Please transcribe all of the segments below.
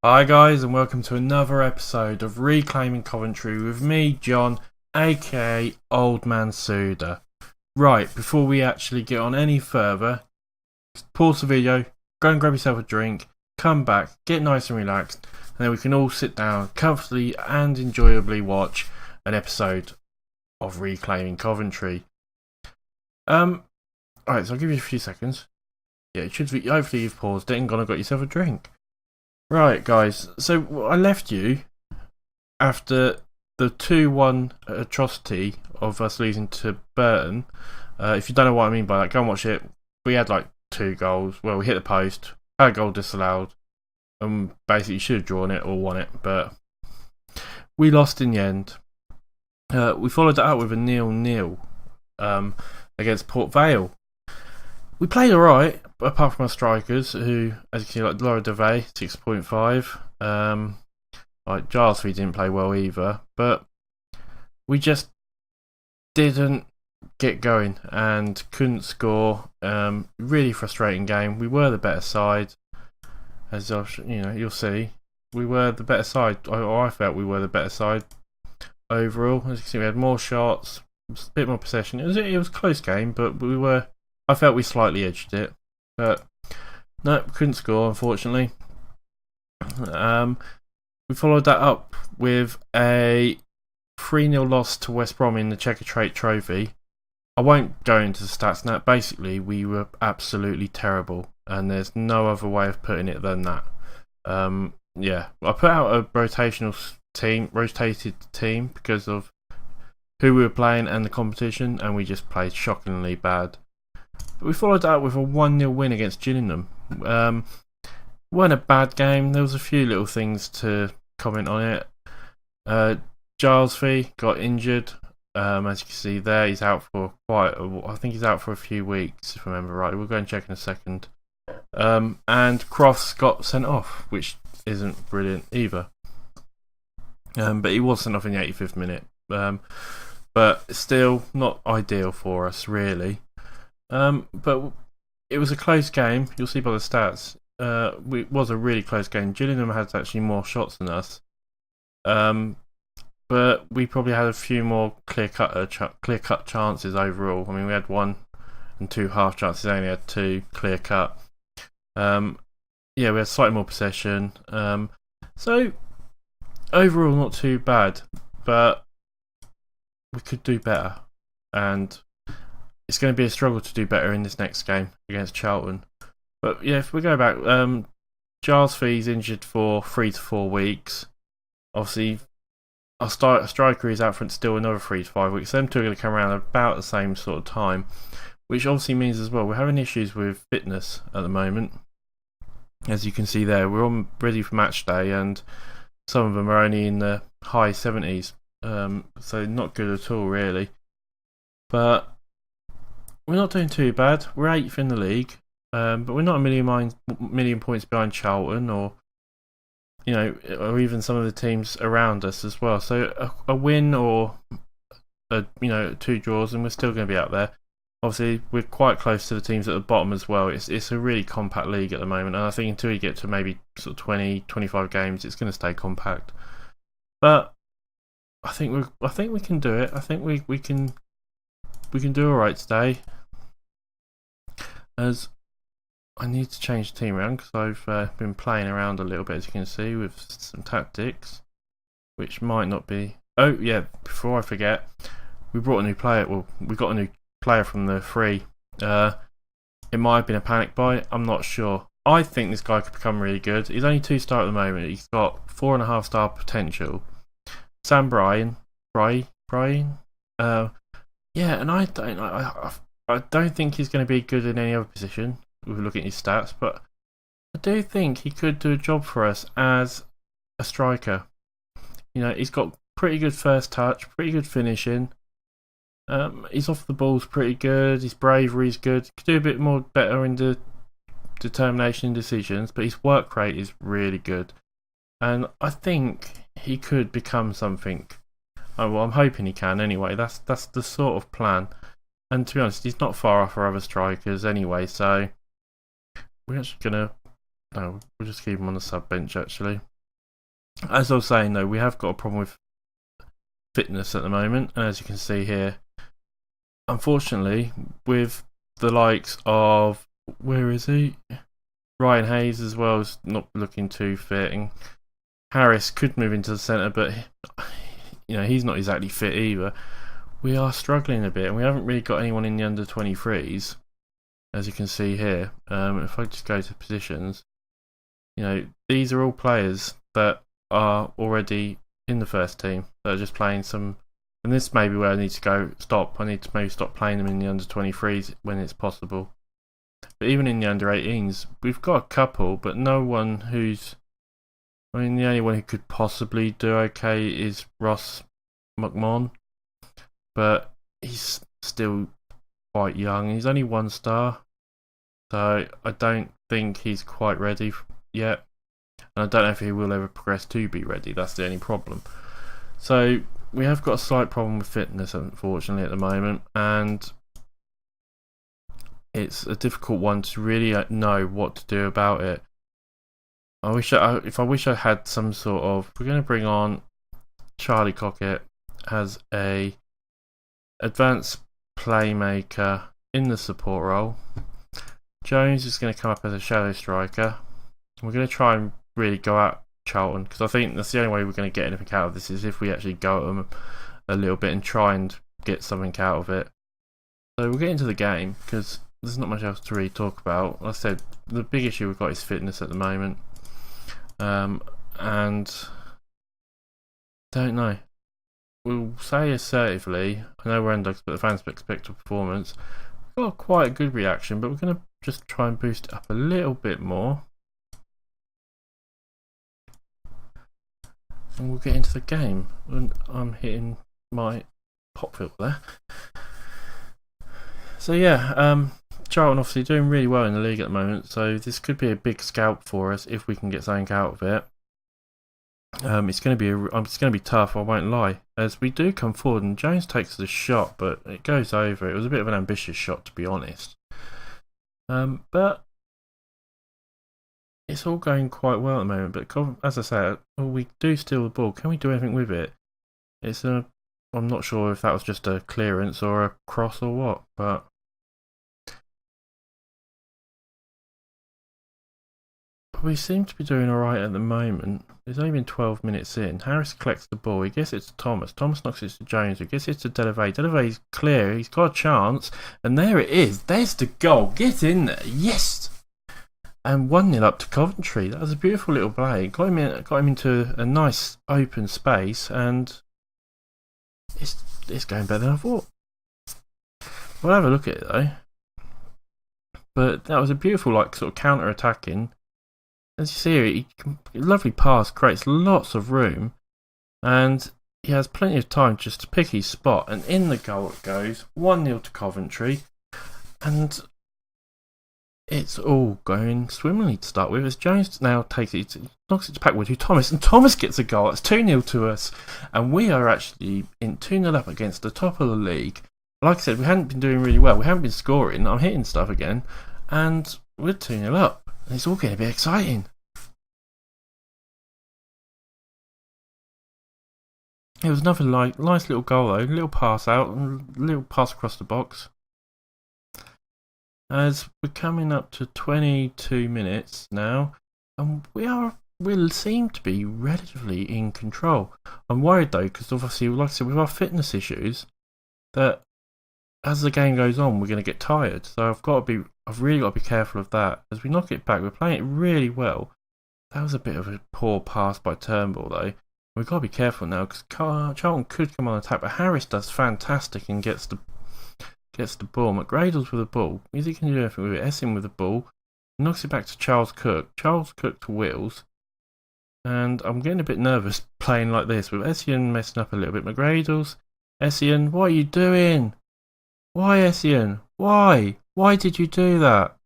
Hi guys, and welcome to another episode of Reclaiming Coventry with me, John, aka Old Man Sudor. Right, before we actually get on any further, pause the video, go and grab yourself a drink, come back, get nice and relaxed, and then we can all sit down comfortably and enjoyably watch an episode of Reclaiming Coventry. Alright, so I'll give you a few seconds. Yeah, it should be, hopefully you've paused it and gone and got yourself a drink. Right, guys, so I left you after the 2-1 atrocity of us losing to Burton. If you don't know what I mean by that, go and watch it. We had like 2 goals. Well, we hit the post, had a goal disallowed, and basically should have drawn it or won it, but we lost in the end. We followed that up with a 0-0 against Port Vale. We played alright, apart from our strikers, who, as you can see, like Laura DeVay, 6.5. Like Giles, we didn't play well either, but we just didn't get going and couldn't score. Really frustrating game. We were the better side, as you'll see. We were the better side. I felt we were the better side overall. As you can see, we had more shots, a bit more possession. It was a close game, but I felt we slightly edged it, but no, couldn't score, unfortunately. We followed that up with a 3-0 loss to West Brom in the Checkatrade Trophy. I won't go into the stats now. Basically, we were absolutely terrible, and there's no other way of putting it than that. Yeah, I put out a rotated team because of who we were playing and the competition, and we just played shockingly bad. But we followed that up with a 1-0 win against Gillingham. Weren't a bad game. There was a few little things to comment on it. Giles Fee got injured. As you can see there, he's out for I think he's out for a few weeks, if I remember right. We'll go and check in a second. And Crofts got sent off, which isn't brilliant either. But he was sent off in the 85th minute. But still not ideal for us, really. But it was a close game. You'll see by the stats. It was a really close game. Gillingham had actually more shots than us. But we probably had a few more clear-cut chances overall. I mean, we had 1 and 2 half chances. They only had 2 clear-cut. Yeah, we had slightly more possession. So overall, not too bad. But we could do better, and it's going to be a struggle to do better in this next game against Charlton. But yeah, if we go back, Giles Fee's injured for 3 to 4 weeks. Obviously, our striker is out for still another 3 to 5 weeks. Them two are going to come around about the same sort of time, which obviously means as well we're having issues with fitness at the moment. As you can see there, we're all ready for match day, and some of them are only in the high 70s. So not good at all, really. But we're not doing too bad. We're 8th in the league, but we're not a million points behind Charlton, or even some of the teams around us as well. So a win or 2 draws, and we're still going to be out there. Obviously, we're quite close to the teams at the bottom as well. It's a really compact league at the moment, and I think until you get to maybe sort of 20, 25 games, it's going to stay compact. But I think we can do it. I think we can do alright today. As I need to change the team around because I've been playing around a little bit, as you can see, with some tactics, which might not be. Oh yeah! Before I forget, we brought a new player. Well, we got a new player from the free. It might have been a panic buy. I'm not sure. I think this guy could become really good. He's only 2-star at the moment. He's got 4.5-star potential. Sam Bryan. Yeah, and I don't think he's going to be good in any other position. If we look at his stats, but I do think he could do a job for us as a striker. He's got pretty good first touch, pretty good finishing. He's off the ball's pretty good. His bravery's good. Could do a bit more better in the determination and decisions, but his work rate is really good. And I think he could become something. Well, I'm hoping he can anyway. That's the sort of plan. And to be honest, he's not far off our other strikers anyway, so we're actually going to No, we'll just keep him on the sub bench actually. As I was saying though, we have got a problem with fitness at the moment, and as you can see here, unfortunately, with the likes of, where is he? Ryan Hayes as well is not looking too fit, and Harris could move into the centre, but he's not exactly fit either. We are struggling a bit, and we haven't really got anyone in the under 23s, as you can see here. If I just go to positions, these are all players that are already in the first team that are just playing some. And this may be where I need to stop. I need to maybe stop playing them in the under 23s when it's possible. But even in the under 18s, we've got a couple, but no one who's. I mean, the only one who could possibly do okay is Ross McMahon, but he's still quite young. He's only 1 star, so I don't think he's quite ready yet. And I don't know if he will ever progress to be ready. That's the only problem. So we have got a slight problem with fitness, unfortunately, at the moment, and it's a difficult one to really know what to do about it. I wish I had some sort of. We're going to bring on Charlie Cockett as a advanced playmaker in the support role. Jones is going to come up as a shadow striker. We're going to try and really go at Charlton, because I think that's the only way we're going to get anything out of this is if we actually go at them a little bit and try and get something out of it. So we'll get into the game, because there's not much else to really talk about. Like I said, the big issue we've got is fitness at the moment. And don't know. We'll say assertively, I know we're underdogs, but the fans expect a performance. We've got quite a good reaction, but we're going to just try and boost it up a little bit more. And we'll get into the game. And I'm hitting my pop filter there. So yeah, Charlton obviously doing really well in the league at the moment, so this could be a big scalp for us if we can get something out of it. It's going to be tough, I won't lie, as we do come forward and Jones takes the shot, but it goes over. It was a bit of an ambitious shot, to be honest. But it's all going quite well at the moment. But as I said, we do steal the ball. Can we do anything with it? I'm not sure if that was just a clearance or a cross or what, but we seem to be doing alright at the moment. It's only been 12 minutes in. Harris collects the ball. He gets it to Thomas. Thomas knocks it to Jones. He gets it to Delevay. Delevay's clear. He's got a chance. And there it is. There's the goal. Get in there. Yes! And 1-0 up to Coventry. That was a beautiful little play. Got him into a nice open space, and it's going better than I thought. We'll have a look at it though. But that was a beautiful sort of counter-attacking. As you see here, lovely pass, creates lots of room, and he has plenty of time just to pick his spot, and in the goal it goes. 1-0 to Coventry, and it's all going swimmingly to start with, as Jones now takes it, knocks it to Packwood to Thomas, and Thomas gets a goal. It's 2-0 to us, and we are actually in 2-0 up against the top of the league. Like I said, we hadn't been doing really well. We haven't been scoring. I'm hitting stuff again, and we're 2-0 up. And it's all getting a bit exciting. It was another nice little goal though, little pass out, and little pass across the box. As we're coming up to 22 minutes now, and we seem to be relatively in control. I'm worried though, because obviously, like I said, with our fitness issues, that as the game goes on, we're going to get tired. So I've really got to be careful of that. As we knock it back, we're playing it really well. That was a bit of a poor pass by Turnbull though. We've got to be careful now, because Charlton could come on attack, but Harris does fantastic and gets the ball. McGradle's with the ball. Is he can do anything with it? Essien with the ball. Knocks it back to Charles Cook. Charles Cook to Wills. And I'm getting a bit nervous playing like this, with Essien messing up a little bit. McGradle's. Essien, what are you doing? Why, Essien? Why? Why did you do that?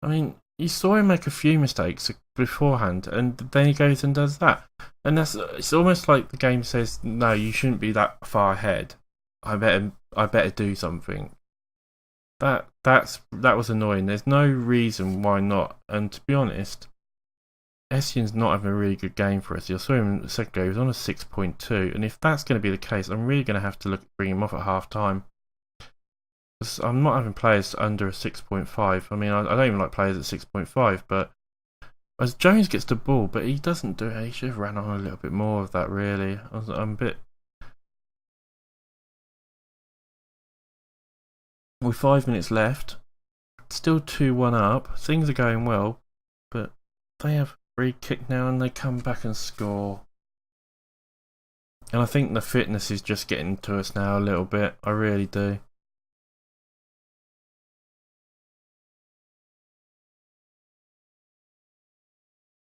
I mean, you saw him make a few mistakes beforehand, and then he goes and does that. And it's almost like the game says, no, you shouldn't be that far ahead. I better do something. that was annoying. There's no reason why not. And to be honest, Essien's not having a really good game for us. You'll saw him in the second game. He was on a 6.2, and if that's going to be the case, I'm really going to have to look at bringing him off at half time. I'm not having players under a 6.5. I mean, I don't even like players at 6.5, but as Jones gets the ball, but he doesn't do it. He should have ran on a little bit more of that, really. I'm a bit. With 5 minutes left, still 2-1 up. Things are going well, but they have free kick now and they come back and score. And I think the fitness is just getting to us now a little bit. I really do.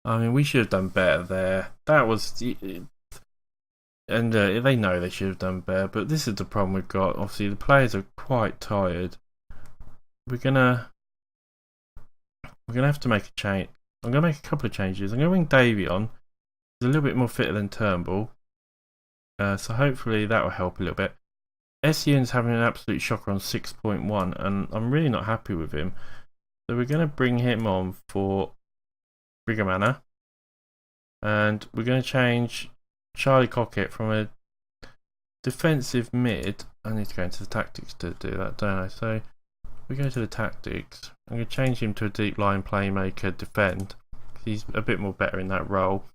I mean, we should have done better there. That was, and they know they should have done better. But this is the problem we've got. Obviously, the players are quite tired. We're gonna have to make a change. I'm gonna make a couple of changes. I'm gonna bring Davey on. He's a little bit more fitter than Turnbull, so hopefully that will help a little bit. Essien's having an absolute shocker on 6.1, and I'm really not happy with him. So we're gonna bring him on for Brigamana, and we're going to change Charlie Cockett from a defensive mid. I need to go into the tactics to do that, don't I? So we go to the tactics. I'm going to change him to a deep line playmaker defend. He's a bit more better in that role,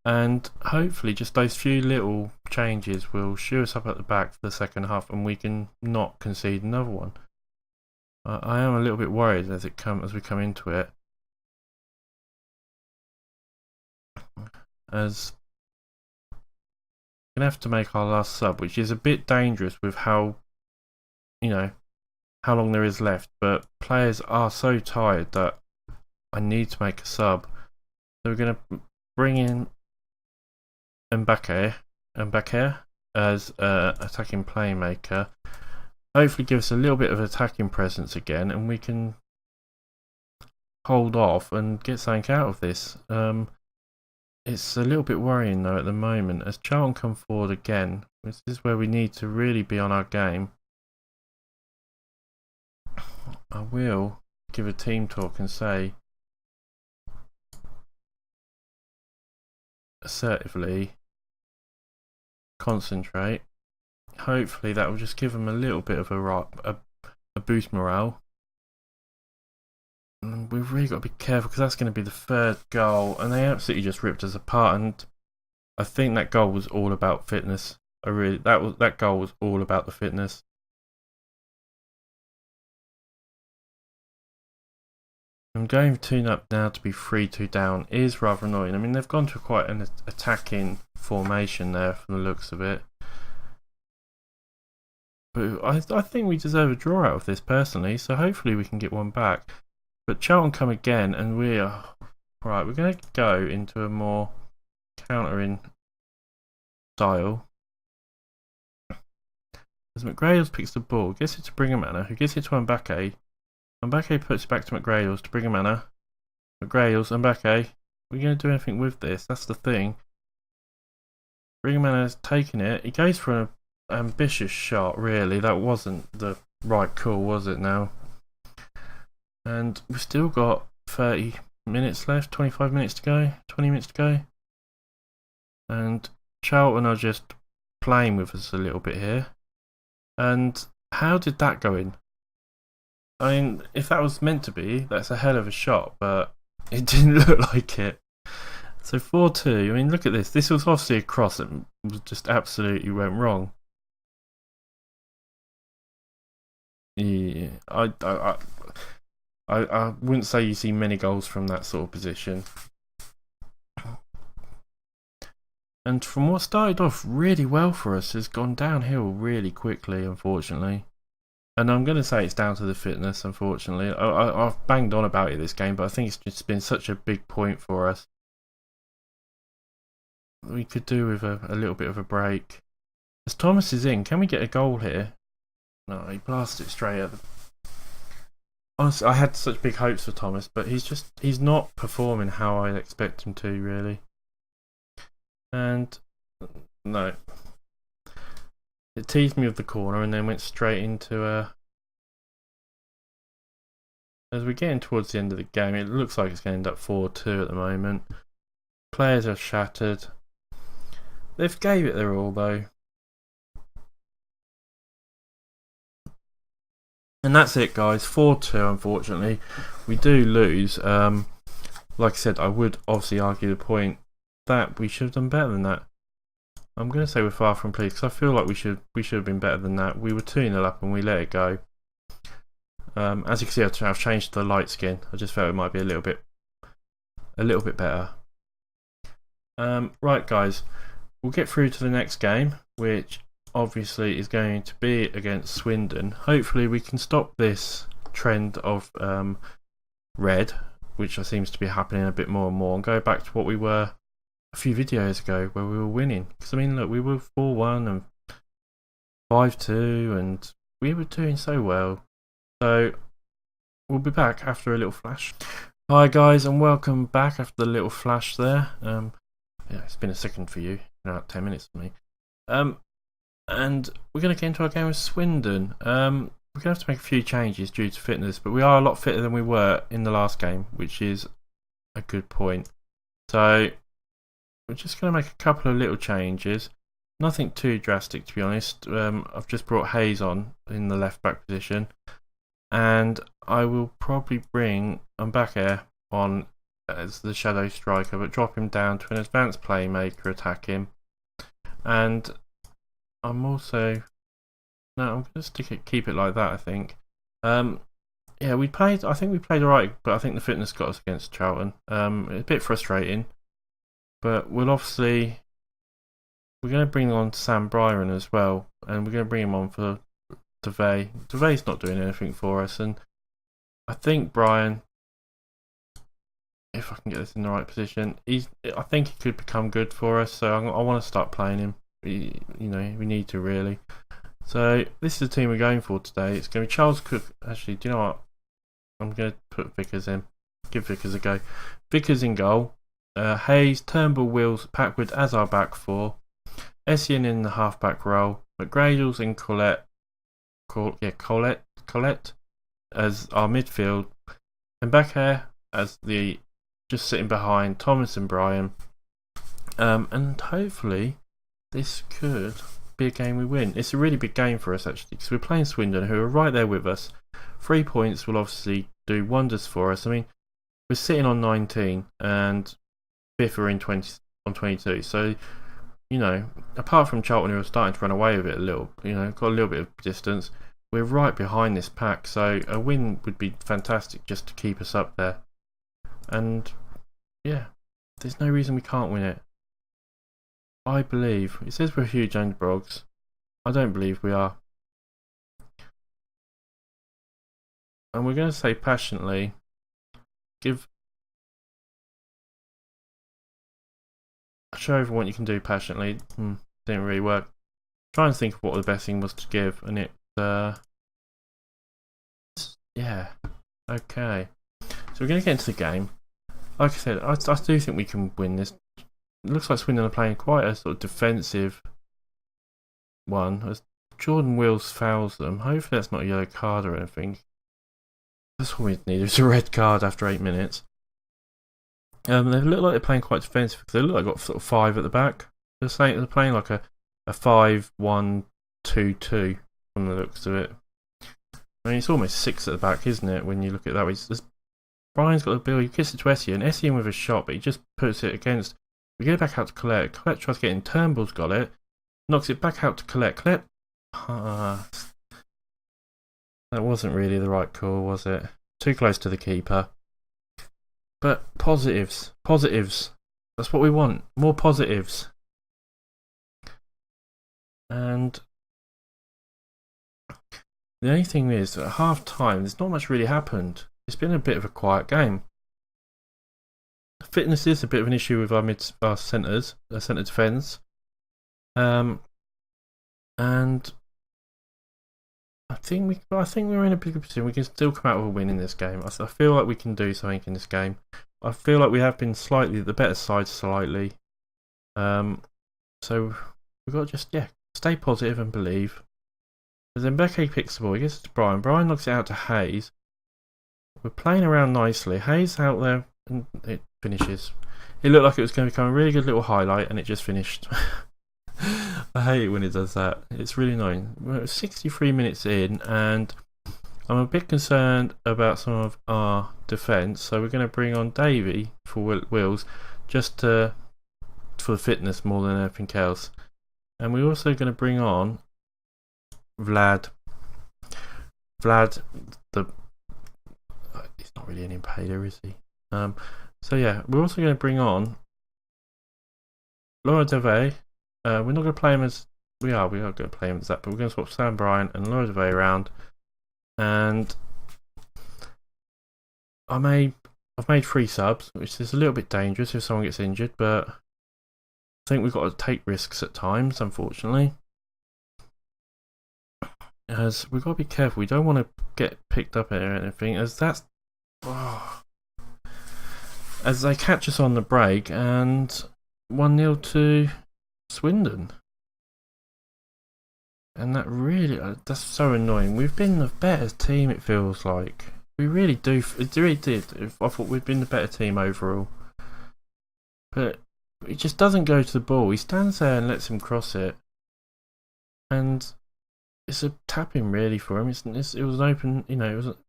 and hopefully just those few little changes will shoe us up at the back for the second half, and we can not concede another one. I am a little bit worried as we come into it. As we're going to have to make our last sub, which is a bit dangerous with how long there is left, but players are so tired that I need to make a sub. So we're going to bring in Mbake as attacking playmaker. Hopefully give us a little bit of attacking presence again, and we can hold off and get something out of this. It's a little bit worrying though at the moment as Charlton come forward again. This is where we need to really be on our game. I will give a team talk and say assertively concentrate. Hopefully that will just give them a little bit of a boost morale. And we've really got to be careful because that's going to be the third goal, and they absolutely just ripped us apart. And I think that goal was all about fitness. That goal was all about the fitness. I'm going 2-up now to be 3-2 down is rather annoying. I mean, they've gone to quite an attacking formation there from the looks of it. But I think we deserve a draw out of this personally, so hopefully we can get one back. But Charlton come again, and we are right. We're going to go into a more countering style. As McGrails picks the ball, gets it to Brigamana, who gets it to Mbake. Mbake puts it back to McGrails to Brigamana. McGrails, Mbake. We're going to do anything with this. That's the thing. Brigamana's taken it. He goes for an ambitious shot. Really, that wasn't the right call, was it? Now. And we've still got 30 minutes left, 25 minutes to go, 20 minutes to go. And Charlton are just playing with us a little bit here. And how did that go in? I mean, if that was meant to be, that's a hell of a shot, but it didn't look like it. So 4-2, I mean, look at this. This was obviously a cross that just absolutely went wrong. Yeah, I wouldn't say you see many goals from that sort of position. And from what started off really well for us has gone downhill really quickly, unfortunately. And I'm going to say it's down to the fitness, unfortunately. I've banged on about it this game, but I think it's just been such a big point for us. We could do with a little bit of a break. As Thomas is in, can we get a goal here? No, he blasted it straight at the... Honestly, I had such big hopes for Thomas, but he's not performing how I expect him to, really. And no, it teased me with the corner and then went straight into as we're getting towards the end of the game, it looks like it's going to end up 4-2 at the moment. Players are shattered. They've gave it their all though. And that's it, guys. 4-2, unfortunately. We do lose. Like I said, I would obviously argue the point that we should have done better than that. I'm going to say we're far from pleased because I feel like we should have been better than that. We were 2-0 up and we let it go. As you can see, I've changed the light skin. I just felt it might be a little bit better. Right, guys, we'll get through to the next game, which obviously is going to be against Swindon. Hopefully, we can stop this trend of red, which seems to be happening a bit more and more, and go back to what we were a few videos ago, where we were winning. Because I mean, look, we were 4-1 and 5-2, and we were doing so well. So we'll be back after a little flash. Hi guys, and welcome back after the little flash there. Yeah, it's been a second for you, about 10 minutes for me. And we're going to get into our game with Swindon. We're going to have to make a few changes due to fitness, but we are a lot fitter than we were in the last game, which is a good point. So we're just going to make a couple of little changes. Nothing too drastic, to be honest. I've just brought Hayes on in the left back position. And I will probably bring Mbaka on as the shadow striker, but drop him down to an advanced playmaker, attack him. And I'm also I'm going to keep it like that. I think. Yeah, I think we played alright, but I think the fitness got us against Charlton. A bit frustrating, but we're going to bring on Sam Byron as well, and we're going to bring him on for Devay. Devay's not doing anything for us, and I think Brian, if I can get this in the right position, I think he could become good for us. So I want to start playing him. We need to really. So this is the team we're going for today. It's going to be Charles Cook. Actually, do you know what? I'm going to put Vickers in. Give Vickers a go. Vickers in goal. Hayes, Turnbull, Wills, Packwood as our back four. Essien in the half back role. McGradles and Collette as our midfield, and back here as the just sitting behind Thomas and Brian. And hopefully this could be a game we win. It's a really big game for us actually, because we're playing Swindon, who are right there with us. 3 points will obviously do wonders for us. I mean, we're sitting on 19 and fifth are on 22. So, apart from Charlton, who are starting to run away with it a little, got a little bit of distance, we're right behind this pack. So a win would be fantastic just to keep us up there. And yeah, there's no reason we can't win it. I believe. It says we're huge underdogs. I don't believe we are. And we're going to say passionately, show everyone what you can do passionately. Didn't really work. Try and think of what the best thing was to give, and it yeah, okay. So we're going to get into the game. Like I said, I do think we can win this. It looks like Swindon are playing quite a sort of defensive one, as Jordan Wills fouls them. Hopefully that's not a yellow card or anything. That's what we need. It's a red card after 8 minutes. They look like they're playing quite defensive, because they look like they've got sort of 5 at the back. They're playing like a 5-1-2-2 from the looks of it. I mean, it's almost 6 at the back, isn't it, when you look at it that way? Brian's got the bill, he gets it to Essien. Essien with a shot, but he just puts it against. We get it back out to Collette. Collette tries to get in. Turnbull's got it. Knocks it back out to Collette. Collette. That wasn't really the right call, was it? Too close to the keeper. But positives. Positives. That's what we want. More positives. And the only thing is, at half time, there's not much really happened. It's been a bit of a quiet game. Fitness is a bit of an issue with our centre defence. And I think we're in a bigger position. We can still come out with a win in this game. I feel like we can do something in this game. I feel like we have been slightly the better side slightly. So we've got to just stay positive and believe. As then Mbeke picks the ball, he gets it to Brian. Brian knocks it out to Hayes, we're playing around nicely. Hayes out there, and it finishes. It looked like it was going to become a really good little highlight, and it just finished. I hate it when it does that. It's really annoying. We're 63 minutes in, and I'm a bit concerned about some of our defence. So we're going to bring on Davey for Wills, just for the fitness more than anything else. And we're also going to bring on Vlad, he's not really an invader, is he? So yeah, we're also going to bring on Laura Devey. We're not going to play him as we are going to play him as that, but we're going to swap Sam Bryant and Laura Devey around. And I've made 3 subs, which is a little bit dangerous if someone gets injured, but I think we've got to take risks at times, unfortunately. As we've got to be careful, we don't want to get picked up or anything, as that's as they catch us on the break. And 1-0 to Swindon, and that's so annoying. We've been the better team, it feels like. We really do. It really did. I thought we'd been the better team overall, but he just doesn't go to the ball. He stands there and lets him cross it, and it's a tapping really for him. It was an open,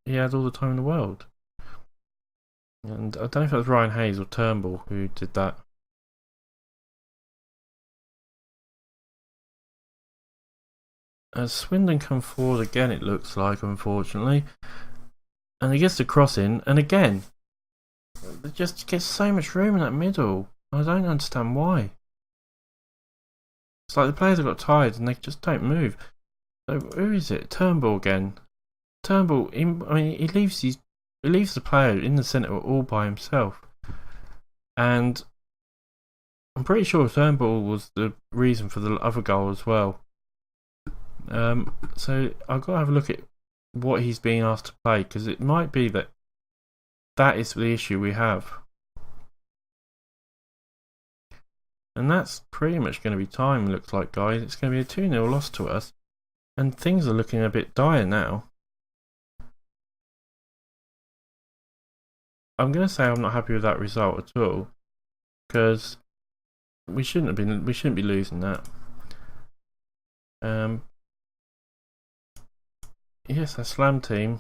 he had all the time in the world. And I don't know if it was Ryan Hayes or Turnbull who did that. As Swindon come forward again, it looks like, unfortunately. And he gets the cross in, and again, they just gets so much room in that middle. I don't understand why. It's like the players have got tired and they just don't move. So who is it? Turnbull again. Turnbull, he leaves the player in the centre all by himself. And I'm pretty sure Turnbull was the reason for the other goal as well. So I've got to have a look at what he's being asked to play, because it might be that is the issue we have. And that's pretty much going to be time, looks like, guys. It's going to be a 2-0 loss to us. And things are looking a bit dire now. I'm going to say I'm not happy with that result at all, because we shouldn't be losing that. Yes, that slam team.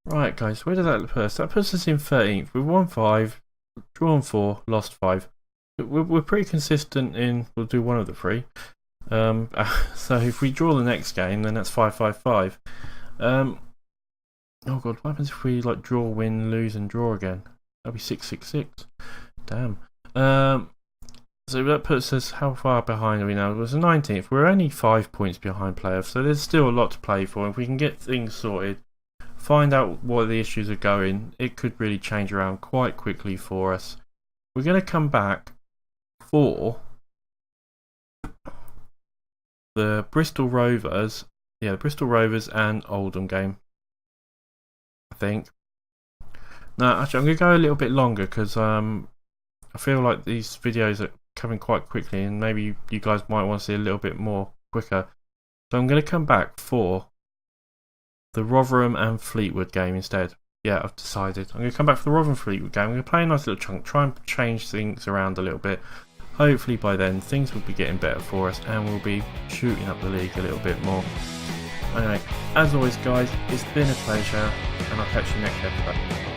Right, guys, where did that put us? That puts us in 13th. We've won 5, drawn 4, lost 5. We're pretty consistent in. We'll do one of the 3. So if we draw the next game, then that's 5-5-5. Oh god, what happens if we draw, win, lose, and draw again? That'd be 6-6-6. Damn. So that puts us, how far behind are we now? It was the 19th. We're only 5 points behind playoffs, so there's still a lot to play for. If we can get things sorted, find out what the issues are going, it could really change around quite quickly for us. We're going to come back for the Bristol Rovers. Yeah, the Bristol Rovers and Oldham game, I think. No, actually, I'm going to go a little bit longer, because I feel like these videos are coming quite quickly, and maybe you guys might want to see a little bit more quicker. So I'm going to come back for the Rotherham and Fleetwood game instead. Yeah, I've decided. I'm going to come back for the Rotherham Fleetwood game. I'm going to play a nice little chunk, try and change things around a little bit. Hopefully by then things will be getting better for us, and we'll be shooting up the league a little bit more. Anyway, as always, guys, it's been a pleasure, and I'll catch you next episode.